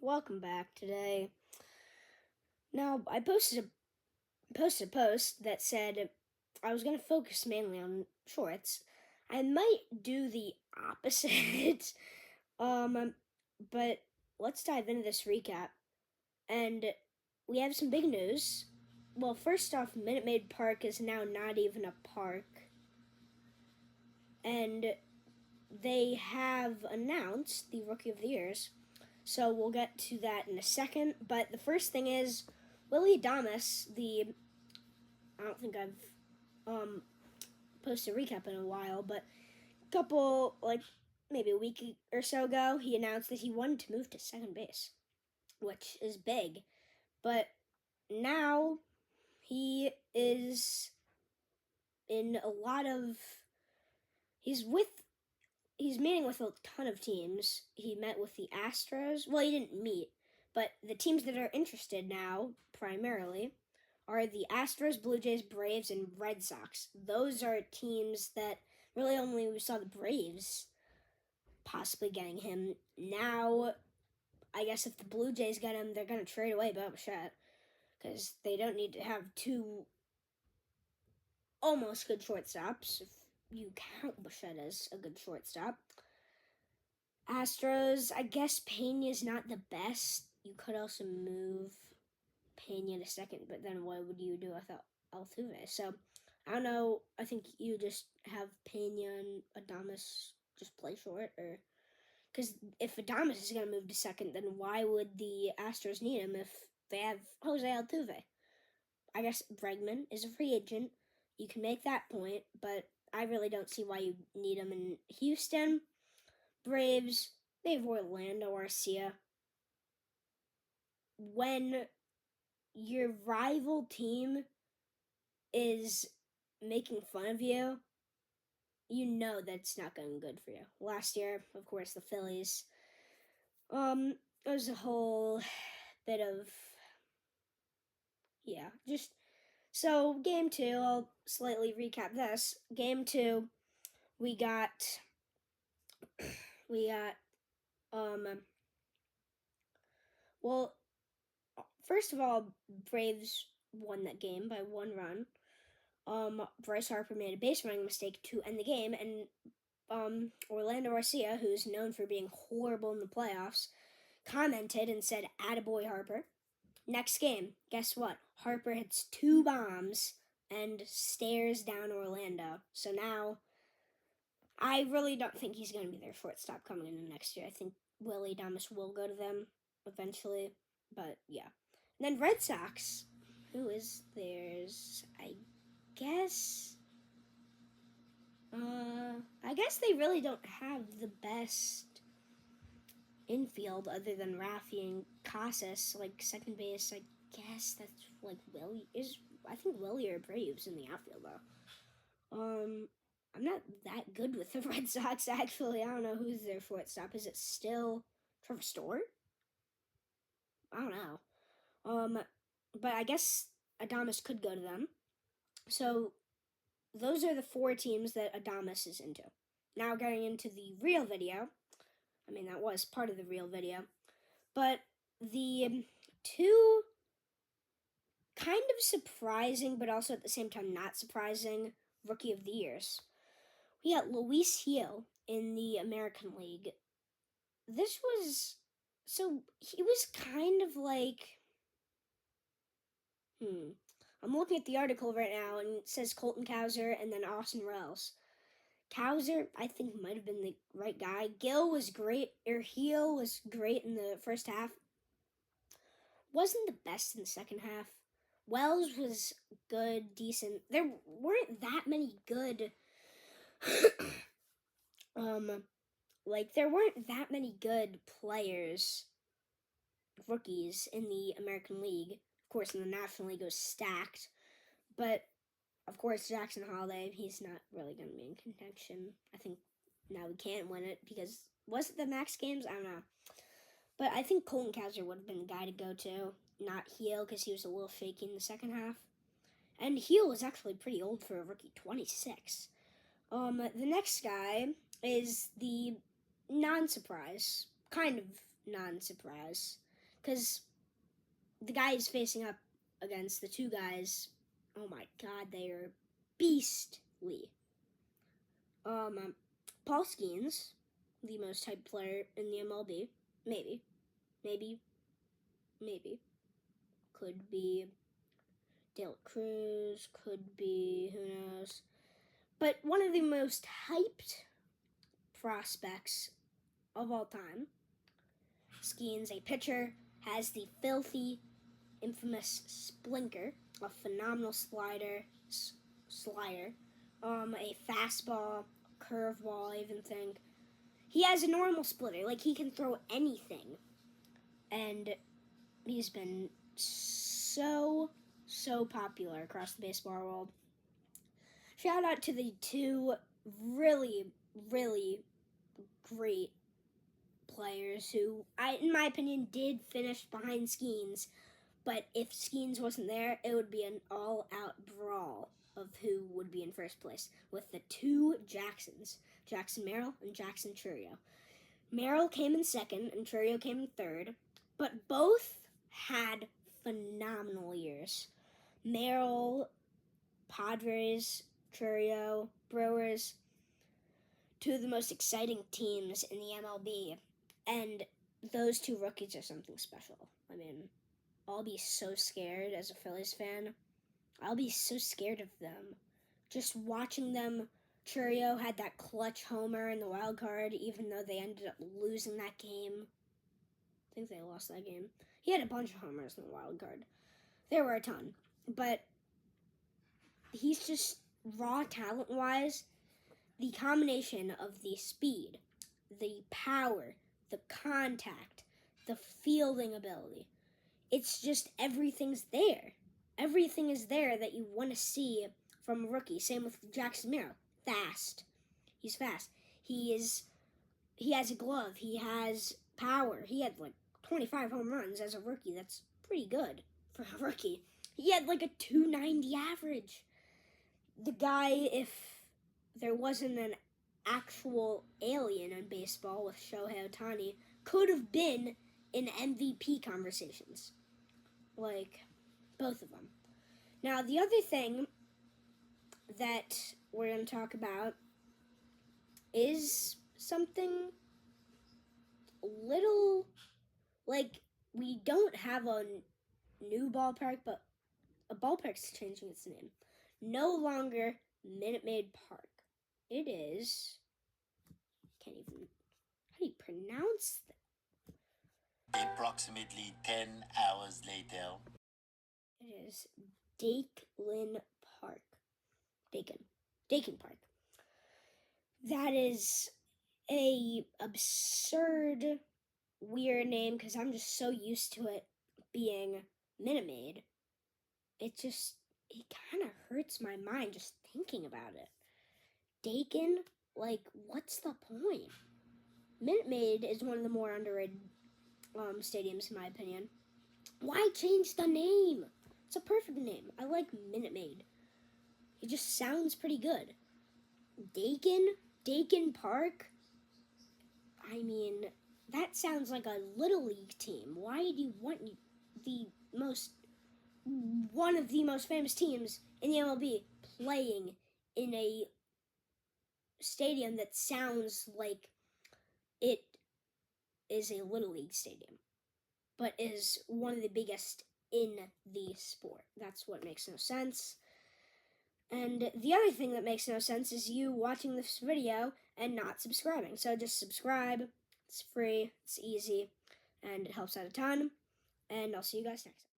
welcome back today. Now, I posted a post that said I was going to focus mainly on shorts. I might do the opposite. But let's dive into this recap. And we have some big news. Well, first off, Minute Maid Park is now not even a park. And they have announced the Rookie of the Years. So we'll get to that in a second. But the first thing is Willie Adames, I don't think I've posted a recap in a while, but a couple, maybe a week or so ago, he announced that he wanted to move to second base, which is big. But now he is in a lot of. He's meeting with a ton of teams. He met with the Astros. Well, he didn't meet, but the teams that are interested now, primarily, are the Astros, Blue Jays, Braves, and Red Sox. Those are teams that really only we saw the Braves possibly getting him. Now, I guess if the Blue Jays get him, they're going to trade away Bo Bichette because they don't need to have two almost good shortstops, if you count Bichette as a good shortstop. Astros, I guess Pena's not the best. You could also move Pena to second, but then what would you do without Altuve? So, I don't know. I think you just have Pena and Adames just play short, or because if Adames is going to move to second, then why would the Astros need him if they have Jose Altuve? I guess Bregman is a free agent. You can make that point, but I really don't see why you need him in Houston. Braves, they have Orlando Arcia. When your rival team is making fun of you, you know that's not going good for you. Last year, of course, the Phillies. It was a whole bit of, just, so game 2, I'll slightly recap this. Game 2, we got, well, first of all, Braves won that game by 1 run. Bryce Harper made a base running mistake to end the game, and Orlando Arcia, who's known for being horrible in the playoffs, commented and said, "Attaboy, Harper." Next game, guess what? Harper hits 2 bombs and stares down Orlando. So now, I really don't think he's going to be their shortstop coming into next year. I think Willie Adames will go to them eventually, but yeah. And then Red Sox, who is theirs? I guess they really don't have the best infield other than Rafi and Casas. Like second base, I guess that's like Willie is. I think Willie or Braves in the outfield though. I'm not that good with the Red Sox actually. I don't know who's their shortstop. Is it still Trevor Story? I don't know. But I guess Adames could go to them. So those are the 4 teams that Adames is into. Now getting into the real video. I mean, that was part of the real video. But the 2 kind of surprising, but also at the same time not surprising, Rookie of the Years. We got Luis Gil in the American League. He was kind of like, I'm looking at the article right now, and it says Colton Cowser and then Austin Wells. Cowser, I think, might have been the right guy. Gil was great, or Gil was great in the first half. Wasn't the best in the second half. Wells was good, decent. There weren't that many good, there weren't that many good players, rookies, in the American League. Of course, in the National League, it was stacked. But, of course, Jackson Holiday, he's not really going to be in contention. I think now we can't win it because, was it the max games? I don't know. But I think Colton Cowser would have been the guy to go to, not Gil, because he was a little shaky in the second half. And Gil was actually pretty old for a rookie, 26. The next guy is the non-surprise, kind of non-surprise, because the guy is facing up against the two guys. Oh my God, they are beastly. Paul Skeens, the most hyped player in the MLB, maybe, could be Dale Cruz, could be, who knows. But one of the most hyped prospects of all time, Skeens, a pitcher, has the filthy, infamous Splinker, a phenomenal slider, a fastball, curveball, I even think. He has a normal splitter, like he can throw anything. And he's been so popular across the baseball world. Shout out to the two really great players who, in my opinion, did finish behind Skeens. But if Skeens wasn't there, it would be an all-out brawl of who would be in first place with the two Jacksons, Jackson Merrill and Jackson Chourio. Merrill came in second and Chourio came in third, but both had phenomenal years. Merrill, Padres, Chourio, Brewers, two of the most exciting teams in the MLB, and those two rookies are something special. I mean, I'll be so scared as a Phillies fan. I'll be so scared of them. Just watching them. Chourio had that clutch homer in the wild card, even though they ended up losing that game. I think they lost that game. He had a bunch of homers in the wild card. There were a ton. But he's just raw talent-wise. The combination of the speed, the power, the contact, the fielding ability. It's just everything's there. Everything is there that you want to see from a rookie. Same with Jackson Merrill. Fast. He's fast. He has a glove. He has power. He had like 25 home runs as a rookie. That's pretty good for a rookie. He had like a 290 average. The guy, if there wasn't an actual alien in baseball with Shohei Ohtani, could have been in MVP conversations. Like, both of them. Now, the other thing that we're going to talk about is something little, like, we don't have a new ballpark, but a ballpark's changing its name. No longer Minute Maid Park. It is, how do you pronounce that? Approximately 10 hours later. It is Dakin Park. Dakin Park. That is a absurd, weird name because I'm just so used to it being Minute Maid. It kind of hurts my mind just thinking about it. Dakin, like, what's the point? Minute Maid is one of the more underrated stadiums, in my opinion. Why change the name? It's a perfect name. I like Minute Maid. It just sounds pretty good. Dakin Park? I mean, that sounds like a Little League team. Why do you want one of the most famous teams in the MLB playing in a stadium that sounds like it is a Little League stadium, but is one of the biggest in the sport? That's what makes no sense. And the other thing that makes no sense is you watching this video and not subscribing. So just subscribe. It's free, it's easy, and it helps out a ton. And I'll see you guys next time.